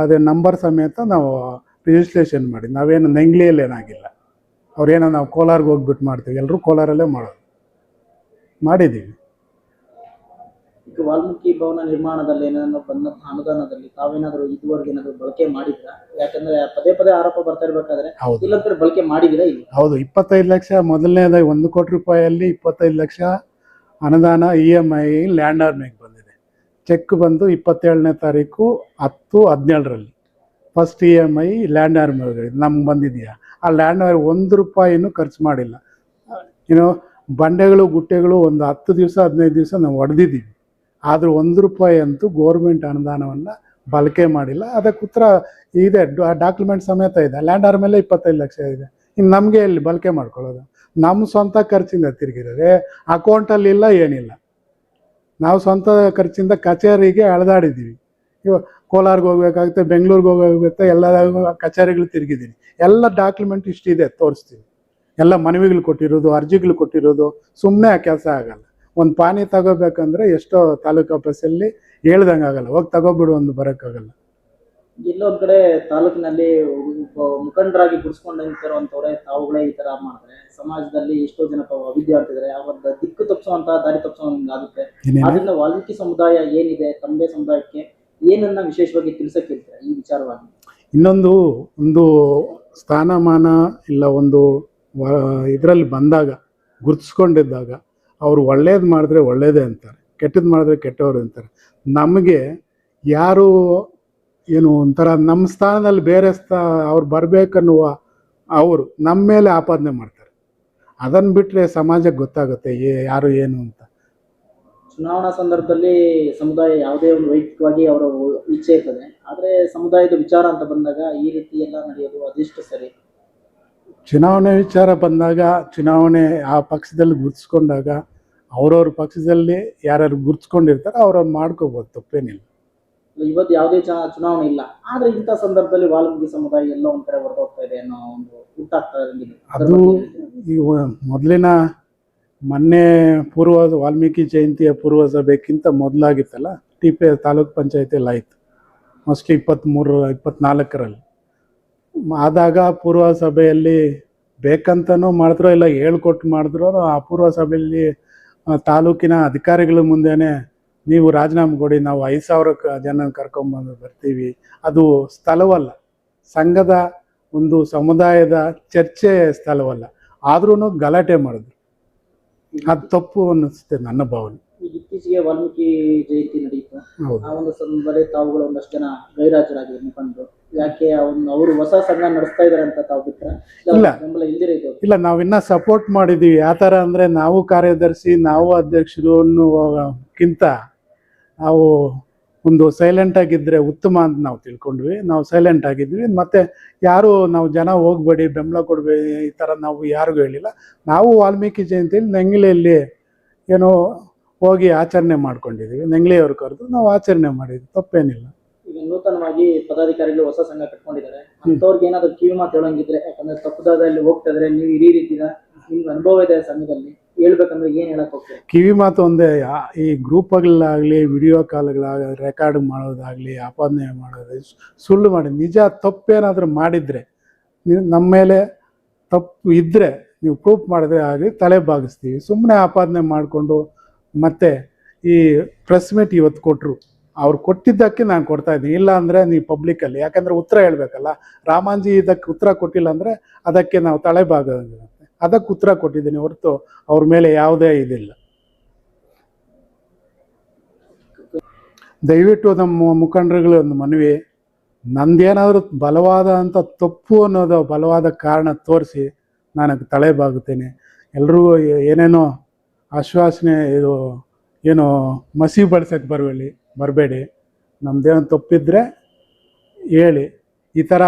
ಅದೇ ನಂಬರ್ ಸಮೇತ ನಾವು ರಿಜಿಸ್ಟ್ರೇಷನ್ ಮಾಡಿ, ನಾವೇನು ನೆಂಗ್ಲಿಯಲ್ಲಿ ಏನಾಗಿಲ್ಲ. ಅವ್ರೇನೋ ನಾವು ಕೋಲಾರ್ಗೆ ಹೋಗ್ಬಿಟ್ಟು ಮಾಡ್ತೀವಿ, ಎಲ್ಲರೂ ಕೋಲಾರಲ್ಲೇ ಮಾಡಿದ್ದೀವಿ. ಈಗ ವಾಲ್ಮೀಕಿ ಭವನ ನಿರ್ಮಾಣದಲ್ಲಿ ಏನಾದ್ರು ಬಂದ ಅನುದಾನದಲ್ಲಿ ತಾವೇನಾದ್ರು ಇದುವರೆಗೆ ಏನಾದ್ರು ಬಳಕೆ ಮಾಡಿದ್ರ? ಯಾಕಂದ್ರೆ ಪದೇ ಆರೋಪ ಬರ್ತಾ ಇರ್ಬೇಕಾದ್ರೆ ಇಲ್ಲ ಬಳಕೆ ಮಾಡಿದಿರಾ? ಇಲ್ಲ. ಹೌದು, 25 ಲಕ್ಷ ಮೊದಲನೇದಾಗಿ 1 ಕೋಟಿ ರೂಪಾಯಿಯಲ್ಲಿ 25 ಲಕ್ಷ ಅನುದಾನ EMI ಲ್ಯಾಂಡ್ ಆರ್ಮಿಗೆ ಬಂದಿದೆ. ಚೆಕ್ ಬಂದು 27ನೇ ತಾರೀಕು 10/17ರಲ್ಲಿ ಫಸ್ಟ್ EMI ಲ್ಯಾಂಡ್ ಆರ್ಮಿ ನಮ್ಗೆ ಬಂದಿದೆಯಾ? ಆ ಲ್ಯಾಂಡ್ ಆರ್ಮಿ 1 ರೂಪಾಯಿನೂ ಖರ್ಚು ಮಾಡಿಲ್ಲ. ಬಂಡೆಗಳು ಗುಟ್ಟೆಗಳು ಒಂದು 10 ದಿವಸ 15 ದಿವಸ ನಾವು ಹೊಡೆದಿದ್ದೀವಿ. ಆದರೂ 1 ರೂಪಾಯಿ ಅಂತೂ ಗೋರ್ಮೆಂಟ್ ಅನುದಾನವನ್ನು ಬಳಕೆ ಮಾಡಿಲ್ಲ. ಅದಕ್ಕೆ ಉತ್ತರ ಇದೆ, ಡಾಕ್ಯುಮೆಂಟ್ ಸಮೇತ ಇದೆ. ಲ್ಯಾಂಡ್ ಆರ್ ಮೇಲೆ 25 ಲಕ್ಷ ಇದೆ. ಇನ್ನು ನಮಗೆ ಎಲ್ಲಿ ಬಳಕೆ ಮಾಡ್ಕೊಳ್ಳೋದು? ನಮ್ಮ ಸ್ವಂತ ಖರ್ಚಿಂದ ತಿರುಗಿದರೆ ಅಕೌಂಟಲ್ಲಿ ಇಲ್ಲ, ಏನಿಲ್ಲ. ನಾವು ಸ್ವಂತ ಖರ್ಚಿಂದ ಕಚೇರಿಗೆ ಅಳೆದಾಡಿದ್ದೀವಿ. ಇವಾಗ ಕೋಲಾರ್ಗೆ ಹೋಗ್ಬೇಕಾಗುತ್ತೆ, ಬೆಂಗಳೂರಿಗೆ ಹೋಗಬೇಕಾಗುತ್ತೆ, ಎಲ್ಲ ಕಚೇರಿಗಳು ತಿರುಗಿದ್ದೀನಿ. ಎಲ್ಲ ಡಾಕ್ಯುಮೆಂಟ್ ಇಷ್ಟಿದೆ, ತೋರಿಸ್ತೀವಿ. ಎಲ್ಲ ಮನವಿಗಳು ಕೊಟ್ಟಿರೋದು, ಅರ್ಜಿಗಳು ಕೊಟ್ಟಿರೋದು. ಸುಮ್ಮನೆ ಆ ಕೆಲಸ ಆಗಲ್ಲ. ಒಂದು ಪಾನಿ ತಗೋಬೇಕಂದ್ರೆ ಎಷ್ಟೋ ತಾಲೂಕು ಆಫೀಸಲ್ಲಿ ಹೇಳ್ದಂಗೆ ಆಗಲ್ಲ, ಹೋಗಿ ತಗೋಬಿಡು ಒಂದು ಬರೋಕ್ಕಾಗಲ್ಲ. ಇಲ್ಲೊಂದು ಕಡೆ ತಾಲೂಕಿನಲ್ಲಿ ಮುಖಂಡರಾಗಿ ಗುಡಿಸ್ಕೊಂಡು ನಿಂತಿರುವಂಥವ್ರೆ ತಾವುಗಳೇ ಈ ಥರ ಮಾಡ್ತಾರೆ. ಸಮಾಜದಲ್ಲಿ ಎಷ್ಟೋ ಜನ ವಿದ್ಯಾರ್ಥಿಗಳೇ ಅವರ ದಿಕ್ಕು ತಪ್ಪಿಸುವಂಥ ದಾರಿ ತಪ್ಪಿಸುವಂಗೆ ಆಗುತ್ತೆ. ಆದ್ದರಿಂದ ವಾಲ್ಮೀಕಿ ಸಮುದಾಯ ಏನಿದೆ, ತಂಬೆ ಸಮುದಾಯಕ್ಕೆ ಏನನ್ನ ವಿಶೇಷವಾಗಿ ತಿಳಿಸಕ್ಕೆ ಹೇಳ್ತಾರೆ ಈ ವಿಚಾರವಾಗಿ? ಇನ್ನೊಂದು ಒಂದು ಸ್ಥಾನಮಾನ ಇಲ್ಲ ಒಂದು ಇದರಲ್ಲಿ ಬಂದಾಗ ಗುರ್ತಿಸ್ಕೊಂಡಿದ್ದಾಗ ಅವರು ಒಳ್ಳೇದು ಮಾಡಿದ್ರೆ ಒಳ್ಳೇದೇ ಅಂತಾರೆ, ಕೆಟ್ಟದ್ದು ಮಾಡಿದ್ರೆ ಕೆಟ್ಟವರು ಅಂತಾರೆ. ನಮಗೆ ಯಾರು ಏನು ಒಂಥರ ನಮ್ಮ ಸ್ಥಾನದಲ್ಲಿ ಬೇರೆ ಅವ್ರು ಬರಬೇಕನ್ನುವ ಅವರು ನಮ್ಮ ಮೇಲೆ ಆಪಾದನೆ ಮಾಡ್ತಾರೆ. ಅದನ್ನು ಬಿಟ್ಟರೆ ಸಮಾಜಕ್ಕೆ ಗೊತ್ತಾಗುತ್ತೆ ಯಾರು ಏನು ಅಂತ. ಚುನಾವಣಾ ಸಂದರ್ಭದಲ್ಲಿ ಸಮುದಾಯ ಯಾವುದೇ ಒಂದು ವೈಯಕ್ತಿಕವಾಗಿ ಅವರ ಇಚ್ಛೆ ಇರ್ತದೆ, ಆದರೆ ಸಮುದಾಯದ ವಿಚಾರ ಅಂತ ಬಂದಾಗ ಈ ರೀತಿ ಎಲ್ಲ ನಡೆಯೋದು ಅದೆಷ್ಟು ಸರಿ? ಚುನಾವಣೆ ವಿಚಾರ ಬಂದಾಗ, ಚುನಾವಣೆ ಆ ಪಕ್ಷದಲ್ಲಿ ಗುರ್ತಿಸ್ಕೊಂಡಾಗ ಅವ್ರವ್ರ ಪಕ್ಷದಲ್ಲಿ ಯಾರ್ಯಾರು ಗುರ್ತಿಸ್ಕೊಂಡಿರ್ತಾರೆ ಅವ್ರವ್ರು ಮಾಡ್ಕೋಬೋದು, ತಪ್ಪೇನಿಲ್ಲ. ಇವತ್ತು ಯಾವುದೇ ಚುನಾವಣೆ ಇಲ್ಲ, ಆದ್ರೆ ಇಂಥ ಸಂದರ್ಭದಲ್ಲಿ ವಾಲ್ಮೀಕಿ ಸಮುದಾಯ ಎಲ್ಲ ಒಂದ್ ಕಡೆ ಹೊರಟೋಗ್ತಾ ಇದೆ ಅನ್ನೋ ಒಂದು ಹುಟ್ಟಾಗ್ತಾ ಇದೆ. ಅದು ಈ ಮೊದಲಿನ ಮೊನ್ನೆ ವಾಲ್ಮೀಕಿ ಜಯಂತಿಯ ಪೂರ್ವ ಸಭೆಗಿಂತ ಮೊದಲಾಗಿತ್ತಲ್ಲ, ಟಿಪೆ ತಾಲೂಕ್ ಪಂಚಾಯತಿಯಲ್ಲಿ ಆಯಿತು ಮೋಸ್ಟ್ಲಿ 24 ಆದಾಗ ಪೂರ್ವ ಸಭೆಯಲ್ಲಿ ಬೇಕಂತನೂ ಮಾಡಿದ್ರು ಇಲ್ಲ ಹೇಳ್ಕೊಟ್ಟು ಮಾಡಿದ್ರು. ಆ ಪೂರ್ವ ಸಭೆಯಲ್ಲಿ ತಾಲೂಕಿನ ಅಧಿಕಾರಿಗಳ ಮುಂದೆನೇ ನೀವು ರಾಜೀನಾಮೆ ಕೊಡಿ, ನಾವು 5,000 ಜನ ಕರ್ಕೊಂಬಂದು ಬರ್ತೀವಿ, ಅದು ಸ್ಥಳವಲ್ಲ, ಸಂಘದ ಒಂದು ಸಮುದಾಯದ ಚರ್ಚೆ ಸ್ಥಳವಲ್ಲ, ಆದ್ರೂ ಗಲಾಟೆ ಮಾಡಿದ್ರು. ಅದು ತಪ್ಪು ಅನ್ನಿಸುತ್ತೆ ನನ್ನ ಭಾವನೆ. ಈಗ ಇತ್ತೀಚೆಗೆ ವಾಲ್ಮೀಕಿ ಜಯಂತಿ ನಡೆಯಿತು, ಹೌದು. ಆ ಒಂದು ಸಂದರ್ಭದಲ್ಲಿ ತಾವುಗಳು ಒಂದಷ್ಟು ಜನ ಗೈರಾಜರಾಗಿ ಮುಖಂಡರು, ಯಾಕೆ ಅವರು ಹೊಸ ಸಂಘ ನಡೆಸ್ತಾ ಇದಾರೆ ಅಂತ ತಾವು ಬಿಟ್ಟರೆ ಇಲ್ಲ. ಬೆಂಬಲ ಇಲ್ದಿರ ಇದು? ಇಲ್ಲ, ನಾವಿನ್ನ ಸಪೋರ್ಟ್ ಮಾಡಿದ್ದೀವಿ. ಯಾವ ಥರ ಅಂದರೆ, ನಾವು ಕಾರ್ಯದರ್ಶಿ ನಾವು ಅಧ್ಯಕ್ಷರು ಅನ್ನೋಕ್ಕಿಂತ ನಾವು ಒಂದು ಸೈಲೆಂಟ್ ಆಗಿದ್ದರೆ ಉತ್ತಮ ಅಂತ ನಾವು ತಿಳ್ಕೊಂಡ್ವಿ. ನಾವು ಸೈಲೆಂಟ್ ಆಗಿದ್ವಿ. ಮತ್ತು ಯಾರು ನಾವು ಜನ ಹೋಗ್ಬೇಡಿ ಬೆಂಬಲ ಕೊಡಬೇಡಿ ಈ ಥರ ನಾವು ಯಾರಿಗೂ ಹೇಳಿಲ್ಲ. ನಾವು ವಾಲ್ಮೀಕಿ ಜಯಂತಿಯಲ್ಲಿ ನೆಂಗ್ಲೆಯಲ್ಲಿ ಏನೋ ಹೋಗಿ ಆಚರಣೆ ಮಾಡ್ಕೊಂಡಿದ್ದೀವಿ. ನೆಂಗ್ಲೆಯವ್ರು ಕರೆದು ನಾವು ಆಚರಣೆ ಮಾಡಿದ್ವಿ, ತಪ್ಪೇನಿಲ್ಲ. ಈಗ ನೂತನವಾಗಿ ಪದಾಧಿಕಾರಿಗಳು ಹೊಸ ಸಂಘ ಕಟ್ಕೊಂಡಿದ್ದಾರೆ, ಅಂಥವ್ರಿಗೆ ಏನಾದ್ರು ಕಿವಿ ಮಾತು ಹೇಳಂಗಿದ್ರೆ, ಯಾಕಂದ್ರೆ ತಪ್ಪುದಾದಲ್ಲಿ ಹೋಗ್ತಾ ಇದ್ರೆ ನೀವು ಇಡೀ ರೀತಿನ ನಿಮ್ಗೆ ಅನುಭವ ಇದೆ ಸಂಘದಲ್ಲಿ, ಹೇಳ್ಬೇಕಂದ್ರೆ ಏನ್ ಹೇಳಕ್ ಹೋಗ್ತೀವಿ? ಕಿವಿ ಮಾತು ಒಂದೇ, ಈ ಗ್ರೂಪ್ಗಳಾಗಲಿ ವಿಡಿಯೋ ಕಾಲ್ಗಳಾಗಲಿ ರೆಕಾರ್ಡ್ ಮಾಡೋದಾಗಲಿ ಆಪಾದನೆ ಮಾಡೋದು ಸುಳ್ಳು ಮಾಡಿ, ನಿಜ ತಪ್ಪೇನಾದರೂ ಮಾಡಿದರೆ ನಮ್ಮ ಮೇಲೆ ತಪ್ಪು ಇದ್ದರೆ ನೀವು ಪ್ರೂಫ್ ಮಾಡಿದ್ರೆ ಆಗಲಿ ತಲೆ ಬಾಗಿಸ್ತೀವಿ. ಸುಮ್ಮನೆ ಆಪಾದನೆ ಮಾಡಿಕೊಂಡು ಮತ್ತೆ ಈ ಪ್ರೆಸ್ ಮೀಟ್ ಇವತ್ತು ಕೊಟ್ಟರು, ಅವ್ರು ಕೊಟ್ಟಿದ್ದಕ್ಕೆ ನಾನು ಕೊಡ್ತಾ ಇದ್ದೀನಿ. ಇಲ್ಲ ಅಂದರೆ ನೀವು ಪಬ್ಲಿಕಲ್ಲಿ, ಯಾಕಂದರೆ ಉತ್ತರ ಹೇಳಬೇಕಲ್ಲ. ರಾಮಾಂಜಿ ಇದಕ್ಕೆ ಉತ್ತರ ಕೊಟ್ಟಿಲ್ಲ ಅಂದರೆ ಅದಕ್ಕೆ ನಾವು ತಲೆ ಬಾಗುತ್ತೆ, ಅದಕ್ಕೆ ಉತ್ತರ ಕೊಟ್ಟಿದ್ದೀನಿ ಹೊರತು ಅವ್ರ ಮೇಲೆ ಯಾವುದೇ ಇದಿಲ್ಲ. ದಯವಿಟ್ಟು ನಮ್ಮ ಮುಖಂಡರುಗಳು ಒಂದು ಮನವಿ, ನಂದೇನಾದರೂ ಬಲವಾದ ಅಂತ ತಪ್ಪು ಅನ್ನೋದು ಬಲವಾದ ಕಾರಣ ತೋರಿಸಿ ನಾನು ತಲೆ ಬಾಗುತ್ತೇನೆ. ಎಲ್ರಿಗೂ ಏನೇನೋ ಆಶ್ವಾಸನೆ ಇದು ಏನೋ ಮಸಿ ಬಳಸೋಕ್ಕೆ ಬರಬೇಡಿ. ನಮ್ಮದೇನೋ ತಪ್ಪಿದ್ರೆ ಹೇಳಿ. ಈ ಥರ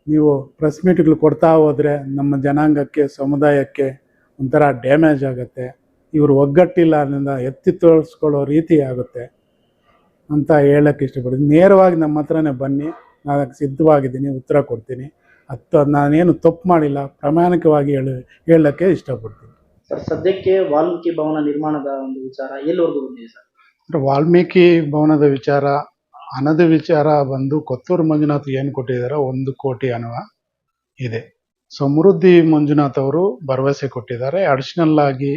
ನೀವು ಪ್ರೆಸ್ ಮೀಟ್ಗಳು ಕೊಡ್ತಾ ಹೋದರೆ ನಮ್ಮ ಜನಾಂಗಕ್ಕೆ ಸಮುದಾಯಕ್ಕೆ ಒಂಥರ ಡ್ಯಾಮೇಜ್ ಆಗುತ್ತೆ. ಇವರು ಒಗ್ಗಟ್ಟಿಲ್ಲ ಅದರಿಂದ ಎತ್ತಿ ತೋರಿಸ್ಕೊಳ್ಳೋ ರೀತಿ ಆಗುತ್ತೆ ಅಂತ ಹೇಳೋಕ್ಕೆ ಇಷ್ಟಪಡ್ತೀನಿ. ನೇರವಾಗಿ ನಮ್ಮ ಹತ್ರನೇ ಬನ್ನಿ, ನಾನು ಅದಕ್ಕೆ ಸಿದ್ಧವಾಗಿದ್ದೀನಿ, ಉತ್ತರ ಕೊಡ್ತೀನಿ. ನಾನೇನು ತಪ್ಪು ಮಾಡಿಲ್ಲ, ಪ್ರಾಮಾಣಿಕವಾಗಿ ಹೇಳೋಕ್ಕೆ ಇಷ್ಟಪಡ್ತೀನಿ. ಸರ್, ಸದ್ಯಕ್ಕೆ ವಾಲ್ಮೀಕಿ ಭವನ ನಿರ್ಮಾಣದ ಒಂದು ವಿಚಾರ ಎಲ್ಲಿವರೆಗೂ ಬಂದಿದೆ ಸರ್? ವಾಲ್ಮೀಕಿ ಭವನದ ವಿಚಾರ, ಹಣದ ವಿಚಾರ ಬಂದು ಕೊತ್ತೂರು ಮಂಜುನಾಥ್ ಏನು ಕೊಟ್ಟಿದ್ದಾರೆ 1 ಕೋಟಿ ಹಣ ಇದೆ. ಸಮೃದ್ಧಿ ಮಂಜುನಾಥ್ ಅವರು ಭರವಸೆ ಕೊಟ್ಟಿದ್ದಾರೆ. ಅಡಿಷನಲ್ ಆಗಿ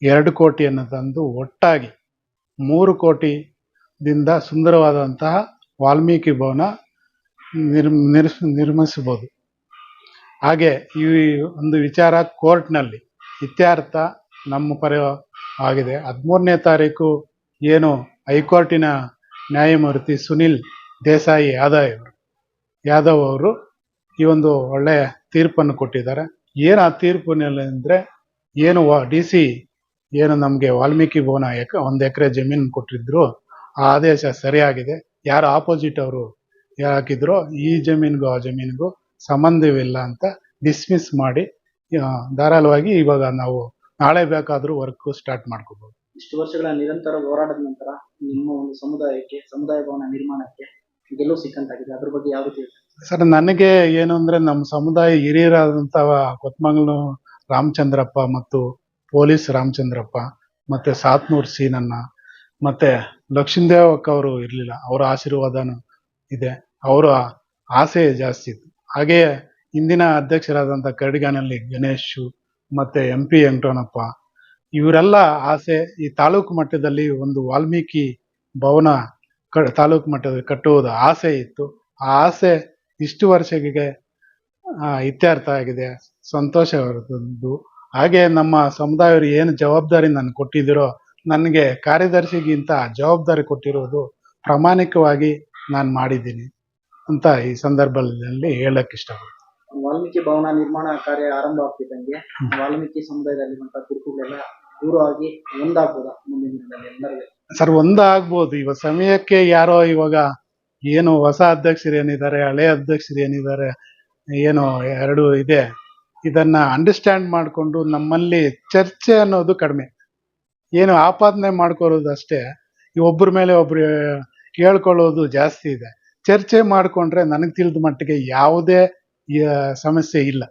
2 ಕೋಟಿಯನ್ನು ತಂದು ಒಟ್ಟಾಗಿ 3 ಕೋಟಿದಿಂದ ಸುಂದರವಾದಂತಹ ವಾಲ್ಮೀಕಿ ಭವನ ನಿರ್ಮಿಸಬಹುದು. ಹಾಗೆ ಈ ಒಂದು ವಿಚಾರ ಕೋರ್ಟ್ನಲ್ಲಿ ಇತ್ಯರ್ಥ ನಮ್ಮ ಪರ ಆಗಿದೆ. 13ನೇ ತಾರೀಕು ಏನು ಹೈಕೋರ್ಟಿನ ನ್ಯಾಯಮೂರ್ತಿ ಸುನಿಲ್ ದೇಸಾಯಿ ಯಾದವ್ ಅವರು ಈ ಒಂದು ಒಳ್ಳೆಯ ತೀರ್ಪನ್ನು ಕೊಟ್ಟಿದ್ದಾರೆ. ಏನು ಆ ತೀರ್ಪಿನಲ್ಲಿ ಅಂದರೆ, ಏನು DC ಏನು ನಮಗೆ ವಾಲ್ಮೀಕಿ ಭವನ 1 ಎಕರೆ ಜಮೀನು ಕೊಟ್ಟಿದ್ರು, ಆ ಆದೇಶ ಸರಿಯಾಗಿದೆ. ಯಾರು ಆಪೋಸಿಟ್ ಅವರು ಹಾಕಿದ್ರು ಈ ಜಮೀನಿಗೂ ಆ ಜಮೀನಿಗೂ ಸಂಬಂಧವಿಲ್ಲ ಅಂತ ಡಿಸ್ಮಿಸ್ ಮಾಡಿ ಧಾರಾಳವಾಗಿ ಇವಾಗ ನಾವು ನಾಳೆ ಬೇಕಾದರೂ ವರ್ಕ್ ಸ್ಟಾರ್ಟ್ ಮಾಡ್ಕೋಬಹುದು. ಇಷ್ಟು ವರ್ಷಗಳ ನಿರಂತರ ಹೋರಾಟದ ನಂತರ ನಿಮ್ಮ ಒಂದು ಸಮುದಾಯ ಭವನ ನಿರ್ಮಾಣಕ್ಕೆ ಗೆಲುವು ಸಿಕ್ಕಂತಾಗಿದೆ, ಅದ್ರ ಬಗ್ಗೆ ಯಾವ ರೀತಿ? ಸರ್, ನನಗೆ ಏನು ಅಂದರೆ, ನಮ್ಮ ಸಮುದಾಯ ಹಿರಿಯರಾದಂತಹ ಕೊತ್ಮಂಗ್ಲೂ ರಾಮಚಂದ್ರಪ್ಪ ಮತ್ತು ಪೊಲೀಸ್ ರಾಮಚಂದ್ರಪ್ಪ ಮತ್ತು ಸಾತ್ನೂರ್ ಸೀನಣ್ಣ ಮತ್ತು ಲಕ್ಷ್ಮೀದೇವಕ್ಕ ಅವರು ಇರಲಿಲ್ಲ, ಅವರ ಆಶೀರ್ವಾದನೂ ಇದೆ. ಅವರ ಆಸೆ ಜಾಸ್ತಿ ಇತ್ತು. ಹಾಗೆಯೇ ಇಂದಿನ ಅಧ್ಯಕ್ಷರಾದಂಥ ಕರಡಿಗಾನಲ್ಲಿ ಗಣೇಶು ಮತ್ತು MP ವೆಂಕಟರಮಣಪ್ಪ ಇವರೆಲ್ಲ ಆಸೆ ಈ ತಾಲೂಕು ಮಟ್ಟದಲ್ಲಿ ಒಂದು ವಾಲ್ಮೀಕಿ ಭವನ ತಾಲೂಕು ಮಟ್ಟದಲ್ಲಿ ಕಟ್ಟುವುದು ಆಸೆ ಇತ್ತು. ಆ ಆಸೆ ಇಷ್ಟು ವರ್ಷಗಳಿಗೆ ಇತ್ಯರ್ಥ ಆಗಿದೆ. ಸಂತೋಷವಾದದ್ದು. ಹಾಗೆ ನಮ್ಮ ಸಮುದಾಯವರು ಏನು ಜವಾಬ್ದಾರಿ ನನ್ಗೆ ಕೊಟ್ಟಿದ್ದೀರೋ, ನನಗೆ ಕಾರ್ಯದರ್ಶಿಗಿಂತ ಜವಾಬ್ದಾರಿ ಕೊಟ್ಟಿರೋದು ಪ್ರಾಮಾಣಿಕವಾಗಿ ನಾನು ಮಾಡಿದ್ದೀನಿ ಅಂತ ಈ ಸಂದರ್ಭದಲ್ಲಿ ಹೇಳಕ್ ಇಷ್ಟಪಡ್ತೀನಿ. ವಾಲ್ಮೀಕಿ ಭವನ ನಿರ್ಮಾಣ ಕಾರ್ಯ ಆರಂಭ ಆಗ್ತಿದ್ದಂಗೆ ವಾಲ್ಮೀಕಿ ಸಮುದಾಯದಲ್ಲಿರುವಂತಹ ಕಿರುಕುಳೆಲ್ಲ ದೂರ ಆಗಿ ಒಂದಾಗ್ಬೋದಾ ಮುಂದಿನ ದಿನದಲ್ಲಿ ಎಲ್ಲರಿಗೂ? ಸರ್, ಒಂದಾಗ್ಬೋದು. ಇವಾಗ ಸಮಯಕ್ಕೆ ಯಾರೋ ಇವಾಗ ಏನು ಹೊಸ ಅಧ್ಯಕ್ಷರು ಏನಿದ್ದಾರೆ, ಹಳೆ ಅಧ್ಯಕ್ಷರು ಏನಿದ್ದಾರೆ, ಏನು ಎರಡು ಇದೆ, ಇದನ್ನ ಅಂಡರ್ಸ್ಟ್ಯಾಂಡ್ ಮಾಡಿಕೊಂಡು ನಮ್ಮಲ್ಲಿ ಚರ್ಚೆ ಅನ್ನೋದು ಕಡಿಮೆ, ಏನು ಆಪಾದನೆ ಮಾಡ್ಕೊಳ್ಳೋದು ಅಷ್ಟೇ, ಈ ಒಬ್ಬರ ಮೇಲೆ ಒಬ್ರು ಹೇಳ್ಕೊಳ್ಳೋದು ಜಾಸ್ತಿ ಇದೆ. ಚರ್ಚೆ ಮಾಡಿಕೊಂಡ್ರೆ ನನಗೆ ತಿಳಿದ ಮಟ್ಟಿಗೆ ಯಾವುದೇ ಸಮಸ್ಯೆ ಇಲ್ಲ.